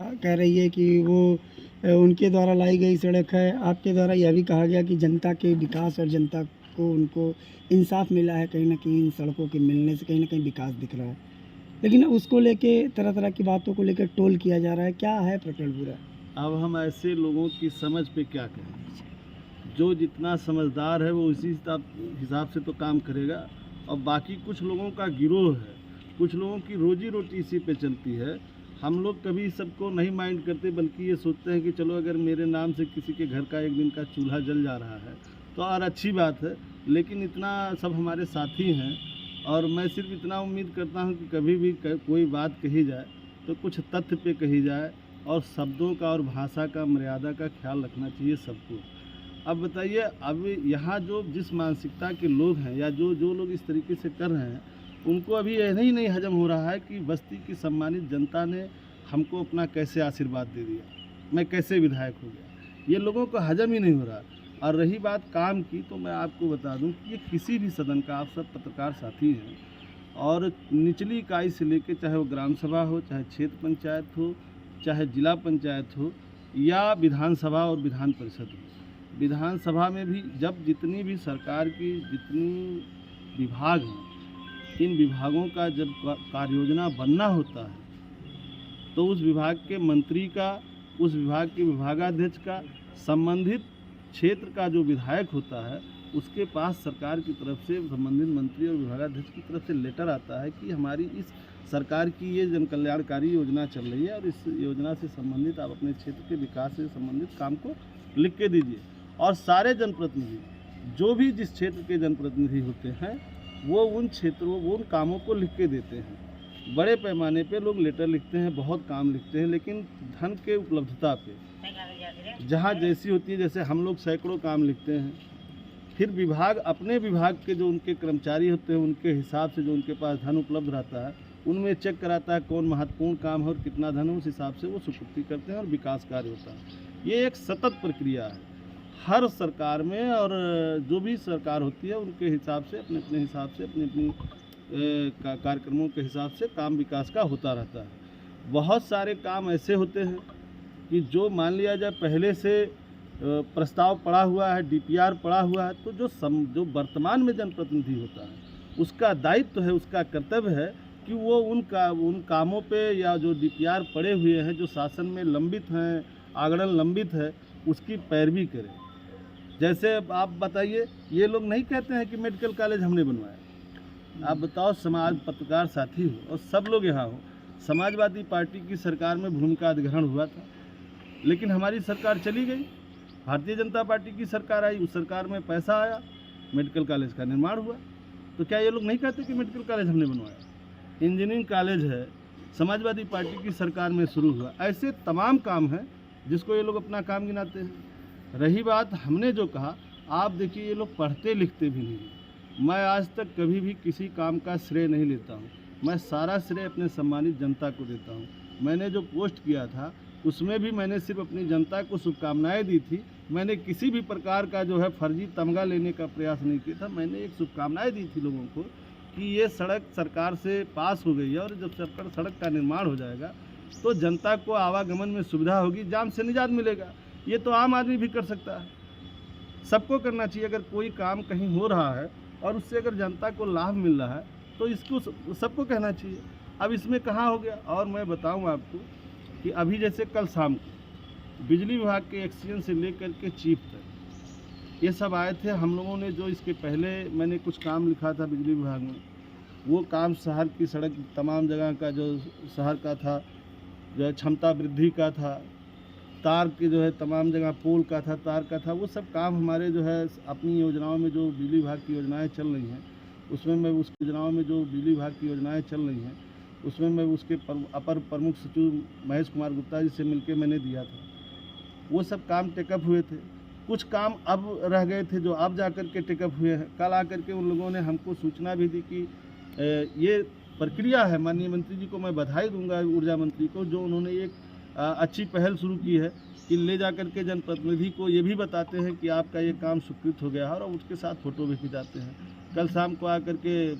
कह रही है कि वो उनके द्वारा लाई गई सड़क है। आपके द्वारा यह भी कहा गया कि जनता के विकास और जनता को उनको इंसाफ मिला है, कहीं न कहीं इन सड़कों के मिलने से कहीं न कहीं विकास दिख रहा है। लेकिन उसको लेके तरह-तरह की बातों को लेकर ट्रोल किया जा रहा है। क्या है प्रकरण पूरा? अब हम ऐसे लोगों की समझ पे क्या कहें। जो जितना समझदार है वो उसी हिसाब से तो काम करेगा। और बाकी कुछ लोगों का गिरोह है, कुछ लोगों की रोजी रोटी इसी पे चलती है। हम लोग कभी सबको नहीं माइंड करते, बल्कि ये सोचते हैं कि चलो अगर मेरे नाम से किसी के घर का एक दिन का चूल्हा जल जा रहा है तो और अच्छी बात है। लेकिन इतना सब हमारे साथी हैं, और मैं सिर्फ इतना उम्मीद करता हूँ कि कभी भी कोई बात कही जाए तो कुछ तथ्य पे कही जाए, और शब्दों का और भाषा का मर्यादा का ख्याल रखना चाहिए सबको। अब बताइए, अब यहाँ जो जिस मानसिकता के लोग हैं या जो जो लोग इस तरीके से कर रहे हैं, उनको अभी यह नहीं हजम हो रहा है कि बस्ती की सम्मानित जनता ने हमको अपना कैसे आशीर्वाद दे दिया, मैं कैसे विधायक हो गया। ये लोगों को हजम ही नहीं हो रहा। और रही बात काम की, तो मैं आपको बता दूं कि ये किसी भी सदन का, आप सब पत्रकार साथी हैं, और निचली इकाई से लेकर, चाहे वो ग्राम सभा हो, चाहे क्षेत्र पंचायत हो, चाहे जिला पंचायत हो, या विधानसभा और विधान परिषद हो। विधानसभा में भी जब जितनी भी सरकार की जितनी विभाग हैं, इन विभागों का जब कार्य योजना बनना होता है तो उस विभाग के मंत्री का, उस विभाग के विभागाध्यक्ष का, संबंधित क्षेत्र का जो विधायक होता है, उसके पास सरकार की तरफ से संबंधित मंत्री और विभागाध्यक्ष की तरफ से लेटर आता है कि हमारी इस सरकार की ये जन कल्याणकारी योजना चल रही है और इस योजना से संबंधित आप अपने क्षेत्र के विकास से संबंधित काम को लिख के दीजिए। और सारे जनप्रतिनिधि, जो भी जिस क्षेत्र के जनप्रतिनिधि होते हैं, वो उन क्षेत्रों, वो उन कामों को लिख के देते हैं। बड़े पैमाने पे लोग लेटर लिखते हैं, बहुत काम लिखते हैं, लेकिन धन के उपलब्धता पे जहाँ जैसी होती है, जैसे हम लोग सैकड़ों काम लिखते हैं, फिर विभाग अपने विभाग के जो उनके कर्मचारी होते हैं, उनके हिसाब से जो उनके पास धन उपलब्ध रहता है, उनमें चेक कराता है कौन महत्वपूर्ण काम है और कितना धन है, उस हिसाब से वो स्वीकृति करते हैं और विकास कार्य होता है। ये एक सतत प्रक्रिया है हर सरकार में, और जो भी सरकार होती है उनके हिसाब से, अपने अपने हिसाब से, अपनी अपनी कार्यक्रमों के हिसाब से काम विकास का होता रहता है। बहुत सारे काम ऐसे होते हैं कि जो मान लिया जाए पहले से प्रस्ताव पड़ा हुआ है, डीपीआर पड़ा हुआ है, तो जो वर्तमान में जनप्रतिनिधि होता है, उसका दायित्व है, उसका कर्तव्य है कि वो उन कामों पे, या जो डीपीआर पड़े हुए हैं, जो शासन में लंबित हैं, आगड़न लंबित है, उसकी पैरवी करें। जैसे आप बताइए, ये लोग नहीं कहते हैं कि मेडिकल कॉलेज हमने बनवाया। आप बताओ, समाज पत्रकार साथी हो और सब लोग यहाँ हो, समाजवादी पार्टी की सरकार में भूमि का अधिग्रहण हुआ था, लेकिन हमारी सरकार चली गई, भारतीय जनता पार्टी की सरकार आई, उस सरकार में पैसा आया, मेडिकल कॉलेज का निर्माण हुआ। तो क्या ये लोग नहीं कहते कि मेडिकल कॉलेज हमने बनवाया? इंजीनियरिंग कॉलेज है, समाजवादी पार्टी की सरकार में शुरू हुआ। ऐसे तमाम काम हैं जिसको ये लोग अपना काम गिनाते हैं। रही बात हमने जो कहा, आप देखिए, ये लोग पढ़ते लिखते भी नहीं। मैं आज तक कभी भी किसी काम का श्रेय नहीं लेता हूँ, मैं सारा श्रेय अपने सम्मानित जनता को देता हूँ। मैंने जो पोस्ट किया था उसमें भी मैंने सिर्फ अपनी जनता को शुभकामनाएं दी थी। मैंने किसी भी प्रकार का जो है फर्जी तमगा लेने का प्रयास नहीं किया था। मैंने एक शुभकामनाएं दी थी लोगों को कि ये सड़क सरकार से पास हो गई है, और जब सड़क का निर्माण हो जाएगा तो जनता को आवागमन में सुविधा होगी, जाम से निजात मिलेगा। ये तो आम आदमी भी कर सकता है, सबको करना चाहिए। अगर कोई काम कहीं हो रहा है और उससे अगर जनता को लाभ मिल रहा है तो इसको सबको कहना चाहिए। अब इसमें कहाँ हो गया? और मैं बताऊं आपको कि अभी जैसे कल शाम को बिजली विभाग के एक्सीडेंट से लेकर के चीफ तक ये सब आए थे। हम लोगों ने जो इसके पहले मैंने कुछ काम लिखा था बिजली विभाग में, वो काम शहर की सड़क तमाम जगह का जो शहर का था, जो है क्षमता वृद्धि का था, तार के जो है तमाम जगह पोल का था, तार का था, वो सब काम हमारे जो है अपनी योजनाओं में, जो बिजली विभाग की योजनाएं चल रही हैं उसमें मैं उस योजनाओं में जो बिजली विभाग की योजनाएं चल रही हैं उसमें मैं उसके अपर प्रमुख सचिव महेश कुमार गुप्ता जी से मिलकर मैंने दिया था। वो सब काम टेकअप हुए थे। कुछ काम अब रह गए थे जो अब जाकर के टेकअप हुए हैं। कल आकर के उन लोगों ने हमको सूचना भी दी कि ये प्रक्रिया है। माननीय मंत्री जी को मैं बधाई दूंगा, ऊर्जा मंत्री को, जो उन्होंने एक अच्छी पहल शुरू की है कि ले जाकर के जनप्रतिनिधि को ये भी बताते हैं कि आपका ये काम स्वीकृत हो गया है, और उसके साथ फ़ोटो भी खिंचाते हैं। कल शाम को आकर के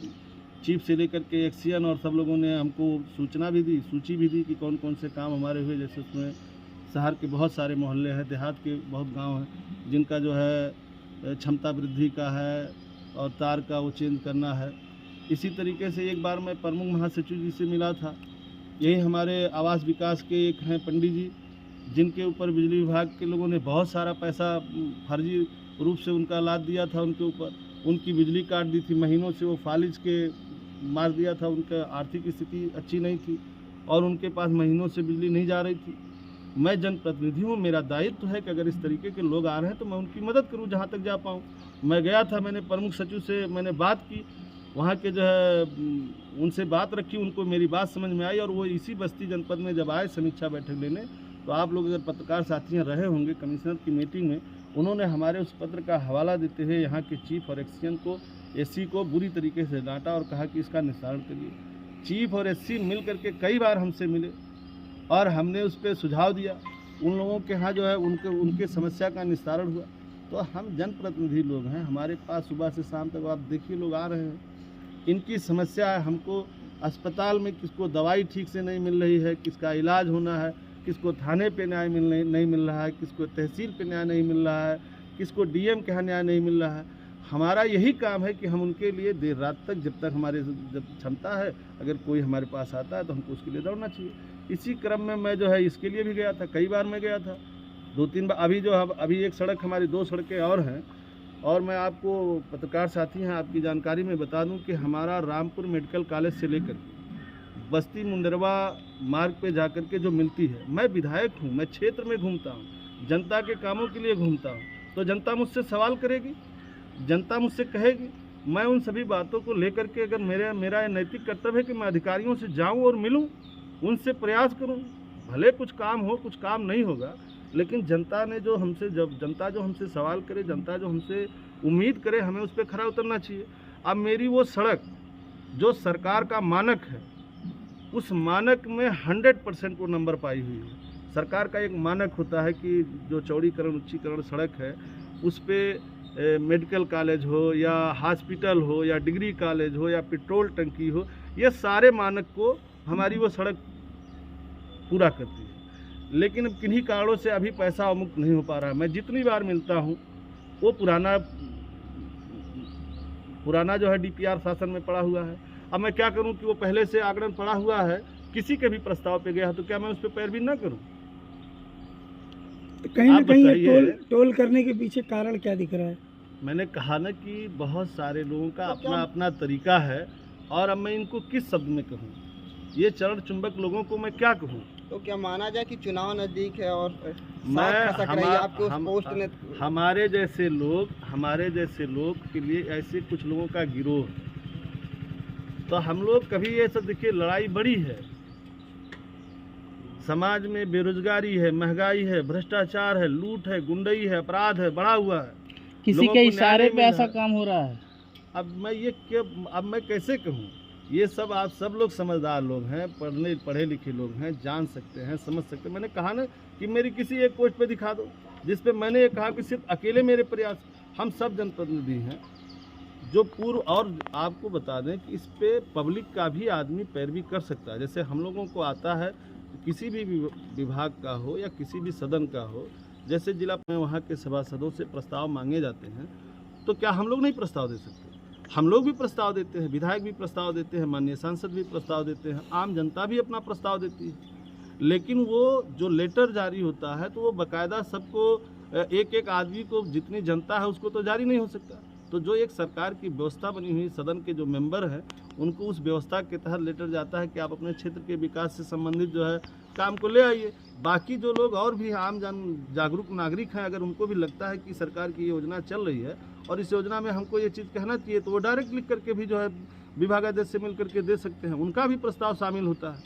चीफ से लेकर के एक्सियन और सब लोगों ने हमको सूचना भी दी, सूची भी दी कि कौन कौन से काम हमारे हुए। जैसे उसमें शहर के बहुत सारे मोहल्ले हैं, देहात के बहुत गांव हैं जिनका जो है क्षमता वृद्धि का है और तार का वो चेंज करना है। इसी तरीके से एक बार मैं प्रमुख महासचिव जी से मिला था। यही हमारे आवास विकास के एक हैं पंडित जी, जिनके ऊपर बिजली विभाग के लोगों ने बहुत सारा पैसा फर्जी रूप से उनका लाद दिया था उनके ऊपर। उनकी बिजली काट दी थी, महीनों से वो फालिज के मार दिया था। उनका आर्थिक स्थिति अच्छी नहीं थी और उनके पास महीनों से बिजली नहीं जा रही थी। मैं जनप्रतिनिधि हूँ, मेरा दायित्व है कि अगर इस तरीके के लोग आ रहे हैं तो मैं उनकी मदद करूँ जहाँ तक जा पाऊँ। मैं गया था, मैंने प्रमुख सचिव से मैंने बात की, वहाँ के जो है उनसे बात रखी, उनको मेरी बात समझ में आई और वो इसी बस्ती जनपद में जब आए समीक्षा बैठक लेने, तो आप लोग अगर पत्रकार साथियाँ रहे होंगे कमिश्नर की मीटिंग में, उन्होंने हमारे उस पत्र का हवाला देते हुए यहाँ के चीफ और एक्सियन को, एससी को बुरी तरीके से डांटा और कहा कि इसका निस्तारण करिए। चीफ और एससी मिल करके कई बार हमसे मिले और हमने उस पर सुझाव दिया। उन लोगों के यहाँ जो है उनके समस्या का निस्तारण हुआ। तो हम जनप्रतिनिधि लोग हैं, हमारे पास सुबह से शाम तक आप देखिए लोग आ रहे हैं, इनकी समस्या है। हमको अस्पताल में किसको दवाई ठीक से नहीं मिल रही है, किसका इलाज होना है, किसको थाने पे न्याय नहीं मिल रहा है, किसको तहसील पे न्याय नहीं मिल रहा है, किसको डीएम के यहाँ न्याय नहीं मिल रहा है। हमारा यही काम है कि हम उनके लिए देर रात तक, जब तक हमारे जब क्षमता है, अगर कोई हमारे पास आता है तो हमको उसके लिए दौड़ना चाहिए। इसी क्रम में मैं जो है इसके लिए भी गया था, कई बार मैं गया था, 2-3 बार। अभी एक सड़क, हमारी 2 सड़कें और हैं। और मैं आपको पत्रकार साथी हैं, आपकी जानकारी में बता दूं कि हमारा रामपुर मेडिकल कॉलेज से लेकर बस्ती मुंडरवा मार्ग पे जाकर के जो मिलती है, मैं विधायक हूं, मैं क्षेत्र में घूमता हूं, जनता के कामों के लिए घूमता हूं, तो जनता मुझसे सवाल करेगी, जनता मुझसे कहेगी। मैं उन सभी बातों को लेकर के, अगर मेरा नैतिक कर्तव्य है कि मैं अधिकारियों से जाऊं और मिलूं, उनसे प्रयास करूं। भले कुछ काम हो, कुछ काम नहीं होगा, लेकिन जनता ने जो हमसे, जब जनता जो हमसे सवाल करे, जनता जो हमसे उम्मीद करे, हमें उस पर खरा उतरना चाहिए। अब मेरी वो सड़क जो सरकार का मानक है, उस मानक में 100% वो नंबर पाई हुई है। सरकार का एक मानक होता है कि जो चौड़ीकरण उच्चीकरण सड़क है, उस पर मेडिकल कॉलेज हो या हॉस्पिटल हो या डिग्री कॉलेज हो या पेट्रोल टंकी हो, ये सारे मानक को हमारी वो सड़क पूरा करती है। लेकिन अब किन्हीं कारणों से अभी पैसा अवमुक्त नहीं हो पा रहा है। मैं जितनी बार मिलता हूँ वो पुराना जो है डीपीआर शासन में पड़ा हुआ है। अब मैं क्या करूं कि वो पहले से आगरण पड़ा हुआ है, किसी के भी प्रस्ताव पे गया तो क्या मैं उस पर पैरवी ना करूं? तो कहीं ना कहीं ये टोल करने के पीछे कारण क्या दिख रहा है? मैंने कहा ना कि बहुत सारे लोगों का अपना अपना तरीका है, और अब मैं इनको किस शब्द में कहूँ? ये चरण चुंबक लोगों को मैं क्या कहूँ? तो क्या माना जाए कि चुनाव नजदीक है और हमारे जैसे लोग के लिए ऐसे कुछ लोगों का गिरोह, तो हम लोग कभी ये सब, देखिए लड़ाई बड़ी है, समाज में बेरोजगारी है, महंगाई है, भ्रष्टाचार है, लूट है, गुंडई है, अपराध है, बढ़ा हुआ है, किसी के इशारे पे ऐसा काम हो रहा है। अब मैं कैसे कहूँ? ये सब आप सब लोग समझदार लोग हैं, पढ़े लिखे लोग हैं, जान सकते हैं, समझ सकते हैं। मैंने कहा ना कि मेरी किसी एक पोस्ट पे दिखा दो जिस पे मैंने ये कहा कि सिर्फ अकेले मेरे प्रयास, हम सब जनप्रतिनिधि हैं जो पूर्व। और आपको बता दें कि इस पे पब्लिक का भी आदमी पैरवी कर सकता है। जैसे हम लोगों को आता है किसी भी विभाग का हो या किसी भी सदन का हो, जैसे जिला में वहाँ के सभासदों से प्रस्ताव मांगे जाते हैं, तो क्या हम लोग नहीं प्रस्ताव दे सकते? हम लोग भी प्रस्ताव देते हैं, विधायक भी प्रस्ताव देते हैं, माननीय सांसद भी प्रस्ताव देते हैं, आम जनता भी अपना प्रस्ताव देती है। लेकिन वो जो लेटर जारी होता है तो वो बाकायदा सबको, एक एक आदमी को, जितनी जनता है उसको तो जारी नहीं हो सकता। तो जो एक सरकार की व्यवस्था बनी हुई, सदन के जो मेंबर हैं उनको उस व्यवस्था के तहत लेटर जाता है कि आप अपने क्षेत्र के विकास से संबंधित जो है काम को ले आइए। बाकी जो लोग और भी आम जागरूक नागरिक हैं, अगर उनको भी लगता है कि सरकार की योजना चल रही है और इस योजना में हमको ये चीज़ कहना चाहिए, तो वो डायरेक्ट लिख करके भी जो है विभागाध्यक्ष से मिल करके दे सकते हैं, उनका भी प्रस्ताव शामिल होता है।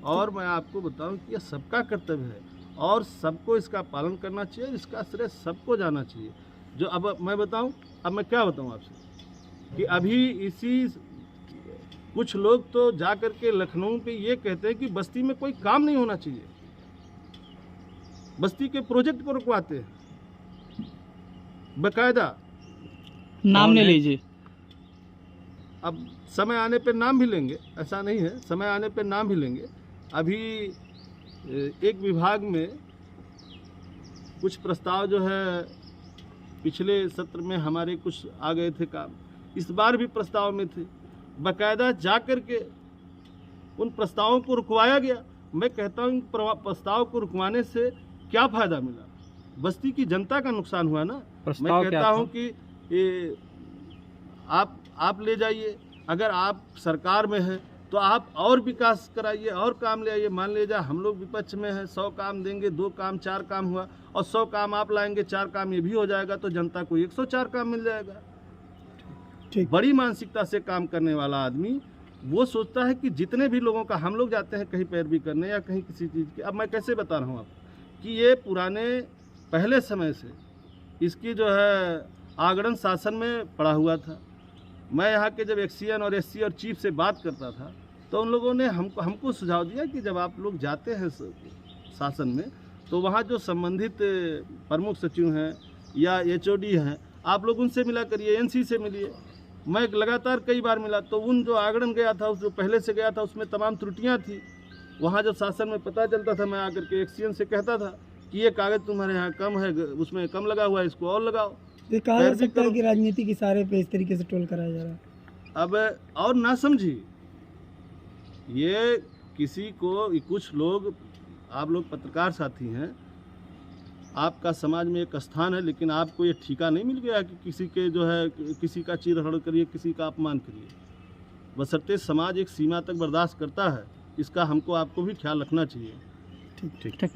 और मैं आपको बताऊं कि यह सबका कर्तव्य है और सबको इसका पालन करना चाहिए, इसका श्रेय सबको जाना चाहिए। जो अब मैं बताऊं, अब मैं क्या बताऊं आपसे कि अभी इसी कुछ लोग तो जा कर के लखनऊ पे ये कहते हैं कि बस्ती में कोई काम नहीं होना चाहिए, बस्ती के प्रोजेक्ट को रुकवाते हैं बाकायदा। नाम ले लीजिए। अब समय आने पे नाम भी लेंगे, ऐसा नहीं है, समय आने पे नाम भी लेंगे। अभी एक विभाग में कुछ प्रस्ताव जो है पिछले सत्र में हमारे कुछ आ गए थे काम, इस बार भी प्रस्ताव में थे, बाकायदा जा कर के उन प्रस्तावों को रुकवाया गया। मैं कहता हूँ प्रस्ताव को रुकवाने से क्या फ़ायदा मिला? बस्ती की जनता का नुकसान हुआ ना। मैं कहता हूँ कि आप ले जाइए, अगर आप सरकार में हैं तो आप और विकास कराइए और काम ले आइए। मान लीजिए हम लोग विपक्ष में हैं, 100 काम देंगे, 2 काम 4 काम हुआ, और 100 काम आप लाएंगे, 4 काम ये भी हो जाएगा, तो जनता को 104 काम मिल जाएगा। ठीक। बड़ी मानसिकता से काम करने वाला आदमी वो सोचता है कि जितने भी लोगों का, हम लोग जाते हैं कहीं पैरवी करने या कहीं किसी चीज़ की, अब मैं कैसे बता रहा हूँ आपको कि ये पुराने पहले समय से इसकी जो है आगरण शासन में पड़ा हुआ था। मैं यहाँ के जब एक्सीएन और एससी और चीफ से बात करता था तो उन लोगों ने हमको सुझाव दिया कि जब आप लोग जाते हैं शासन में तो वहाँ जो संबंधित प्रमुख सचिव हैं या एचओडी हैं, आप लोग उनसे मिला करिए, एनसी से मिलिए। मैं लगातार कई बार मिला, तो उन जो आगरण गया था, उस जो पहले से गया था, उसमें तमाम त्रुटियाँ थी। वहाँ जब शासन में पता चलता था, मैं आकर के एक्सीएन से कहता था कि ये कागज़ तुम्हारे यहाँ कम है, उसमें कम लगा हुआ है, इसको और लगाओ। ये कहा जा सकता है कि राजनीति के इशारे पे इस तरीके से टोल कराया जा रहा है। अब और ना समझिए, ये किसी को, कुछ लोग, आप लोग पत्रकार साथी हैं, आपका समाज में एक स्थान है, लेकिन आपको ये ठीका नहीं मिल गया कि किसी के जो है किसी का चीरहरण करिए, किसी का अपमान करिए। बशर्ते समाज एक सीमा तक बर्दाश्त करता है, इसका हमको आपको भी ख्याल रखना चाहिए। ठीक।